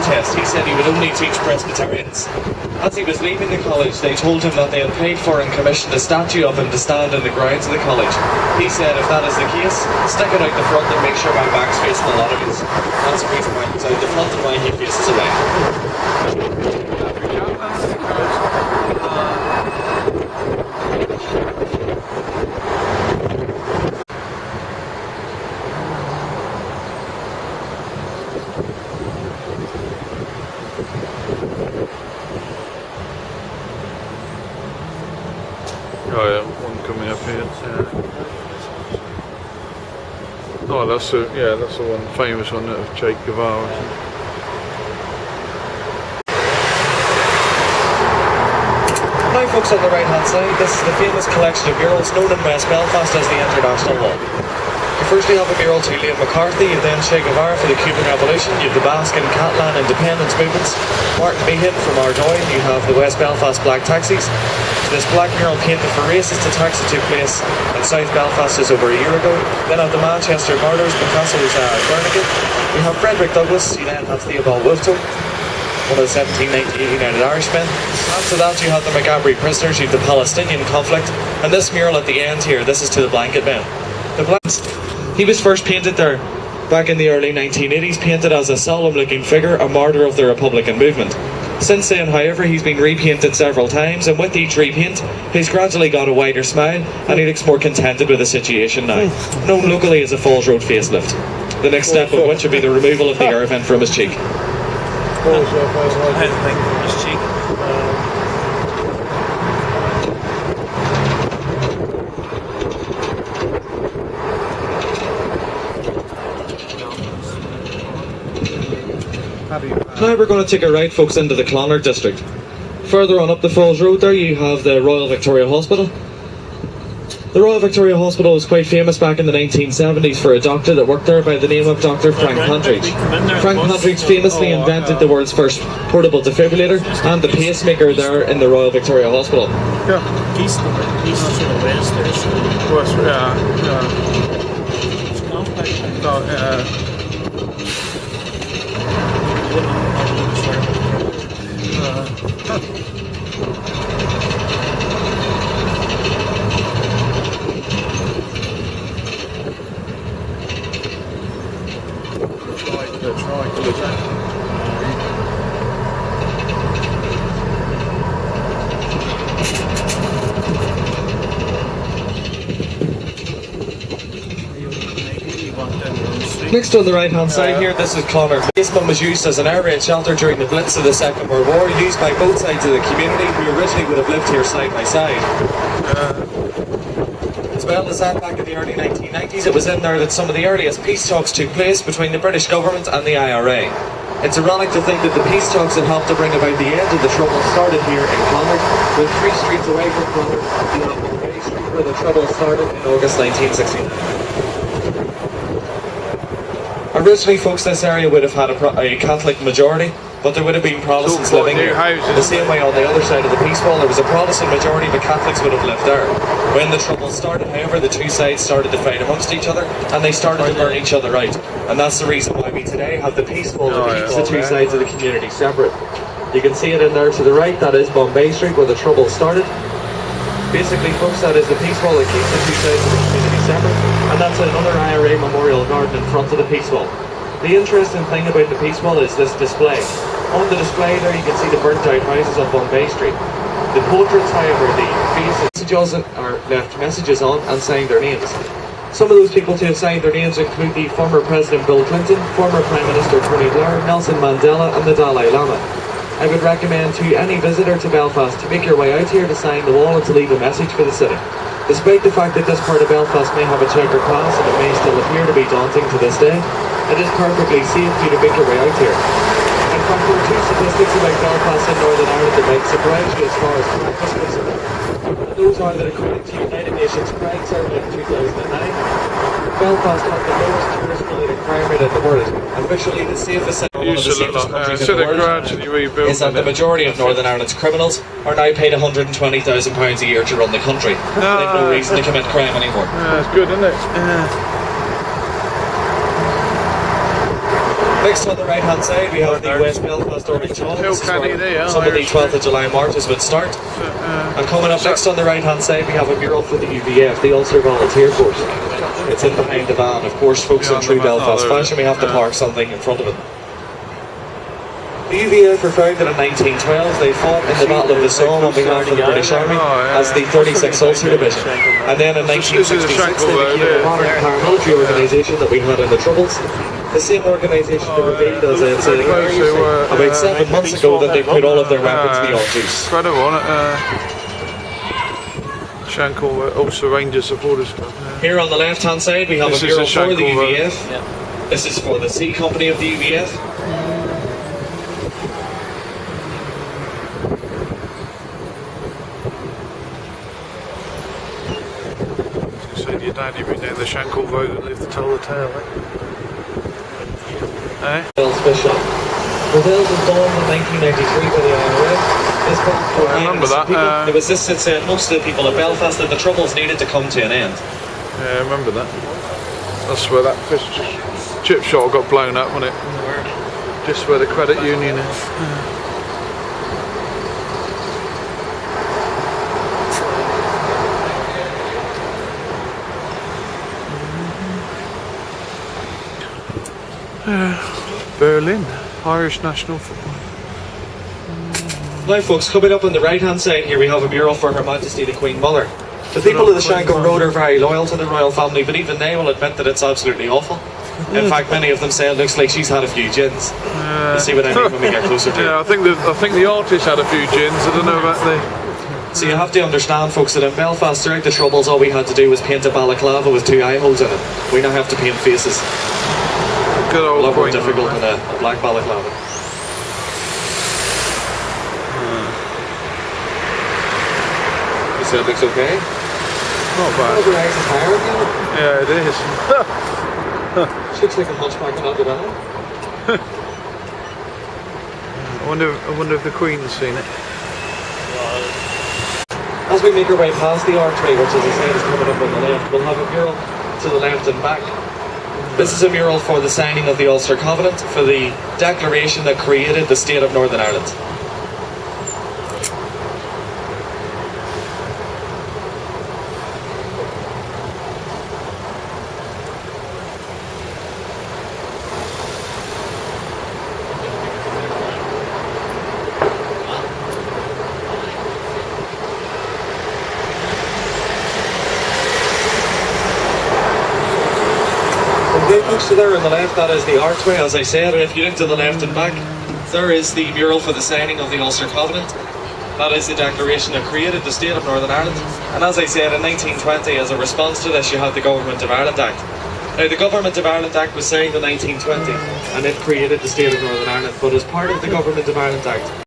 protest. He said he would only teach Presbyterians. As he was leaving the college, they told him that they had paid for and commissioned a statue of him to stand in the grounds of the college. He said, if that is the case, stick it out the front and make sure my back's facing a lot of it. That's the reason why he's out the front and why he faces away. Oh yeah, one coming up here. Yeah. Oh, that's the one famous one of Che Guevara. Now folks, on the right hand side, this is the famous collection of murals known in West Belfast as the International Wall. You firstly have a mural to Liam McCarthy, you then Che Guevara for the Cuban Revolution, you have the Basque and Catalan independence movements, Martin Meehan from Ardoyne, you have the West Belfast black taxis. This black mural painted for racist attacks that took place in South Belfast just over a year ago. Then have the Manchester murders, Picasso's Guernica. We have Frederick Douglass, you then have Theobald Wolfe, one of the 1790 United Irishmen. After that you have the Maghaberry prisoners, you have the Palestinian conflict, and this mural at the end here, this is to the blanket men. He was first painted there back in the early 1980s, painted as a solemn looking figure, a martyr of the Republican movement. Since then, however, he's been repainted several times, and with each repaint, he's gradually got a wider smile, and he looks more contented with the situation now. Known locally as a Falls Road facelift. The next step of which would be the removal of the air vent from his cheek. Now we're going to take a right, folks, into the Clonard district. Further on up the Falls Road there you have the Royal Victoria Hospital. The Royal Victoria Hospital was quite famous back in the 1970s for a doctor that worked there by the name of Dr. Frank Pantridge. Frank Pantridge famously invented the world's first portable defibrillator and the pacemaker there in the Royal Victoria Hospital. East to the west, Next on the right hand side here, this is Clonard. The basement was used as an air raid shelter during the Blitz of the Second World War, used by both sides of the community who originally would have lived here side by side. As well as that, back in the early 1990s, it was in there that some of the earliest peace talks took place between the British government and the IRA. It's ironic to think that the peace talks that helped to bring about the end of the Trouble started here in Clonard, with 3 streets away from Clonard, you have Mulgay Street where the Trouble started in August 1969. Originally, folks, this area would have had a Catholic majority, but there would have been Protestants living here. The same way on the other side of the Peace Wall, there was a Protestant majority, but Catholics would have lived there. When the Trouble started, however, the two sides started to fight amongst each other, and they started to burn each other out. And that's the reason why we today have the Peace Wall that keeps the two sides of the community separate. You can see it in there to the right, that is Bombay Street, where the Trouble started. Basically, folks, that is the Peace Wall that keeps the two sides of the community separate, and that's another IRA memorial garden in front of the Peace Wall. The interesting thing about the Peace Wall is this display. On the display there you can see the burnt out houses on Bombay Street. The portraits, however, the faces are left messages on and signed their names. Some of those people to have signed their names include the former President Bill Clinton, former Prime Minister Tony Blair, Nelson Mandela and the Dalai Lama. I would recommend to any visitor to Belfast to make your way out here to sign the wall and to leave a message for the city. Despite the fact that this part of Belfast may have a checkered past and it may still appear to be daunting to this day, it is perfectly safe for you to make your way out here. In fact, there are 2 statistics about Belfast in Northern Ireland that might surprise you as far as crime is concerned. Those are that according to United Nations Crime Survey in 2009, Belfast has the lowest tourist-related crime rate in the world, and visually the safest city in one of the safest countries in the world is that the majority of Northern Ireland's criminals are now paid £120,000 a year to run the country. They have no reason to commit crime anymore. That's good, isn't it? Next on the right hand side we have the West Belfast Orange Hall. This is canny where there, some of the 12th of July marches would start. And coming up next on the right hand side we have a mural for the UVF, the Ulster Volunteer Force. It's in behind the van. Of course, folks, in true Belfast fashion, we have to park something in front of it. The UVF were founded in 1912. They fought in the Battle of the Somme on behalf of the British Army as the 36th Ulster Division. And then in 1966 they became a modern paramilitary organisation that we had in the Troubles. The same organisation that revealed, as I had said earlier, about 7 months ago, that they put all of their weapons beyond use. Incredible, isn't it? Shankill Ulster Ranger Supporters Club. Here on the left hand side we have This a is mural the for the Shankill UVF. This is for the C Company of the UVF. So your dad, you've been down the Shankill Road and lived to tell the tale, eh? Bill's fish shop. Brazil was born in 1993 by the IRA. This I remember that. It was this that said most of the people in Belfast that the Troubles needed to come to an end. Yeah, I remember that. That's where that fish chip shop got blown up, wasn't it? Just where the credit union is. Berlin, Irish national football. Now folks, coming up on the right hand side here we have a mural for Her Majesty the Queen Mother. The people of the Shankill Road are very loyal to the royal family, but even they will admit that it's absolutely awful. In fact, many of them say it looks like she's had a few gins. You see what I mean when we get closer to it. Yeah, I think the artist had a few gins. I don't know about the. So you have to understand, folks, that in Belfast throughout the Troubles all we had to do was paint a balaclava with 2 eye holes in it. We now have to paint faces. Good A old lot more Queen. difficult than a black balaclava. You said it looks okay? Not bad. The eyes is higher again. Yeah, it is. She looks like a hunchback in Notre Dame. I wonder if the Queen's seen it. As we make our way past the archway, which as I said is coming up on the left, we'll have a mural to the left and back. This is a mural for the signing of the Ulster Covenant, for the declaration that created the state of Northern Ireland. So there on the left, that is the archway, as I said, and if you look to the left and back, there is the mural for the signing of the Ulster Covenant. That is the declaration that created the state of Northern Ireland. And as I said, in 1920, as a response to this, you had the Government of Ireland Act. Now, the Government of Ireland Act was signed in 1920, and it created the state of Northern Ireland. But as part of the Government of Ireland Act,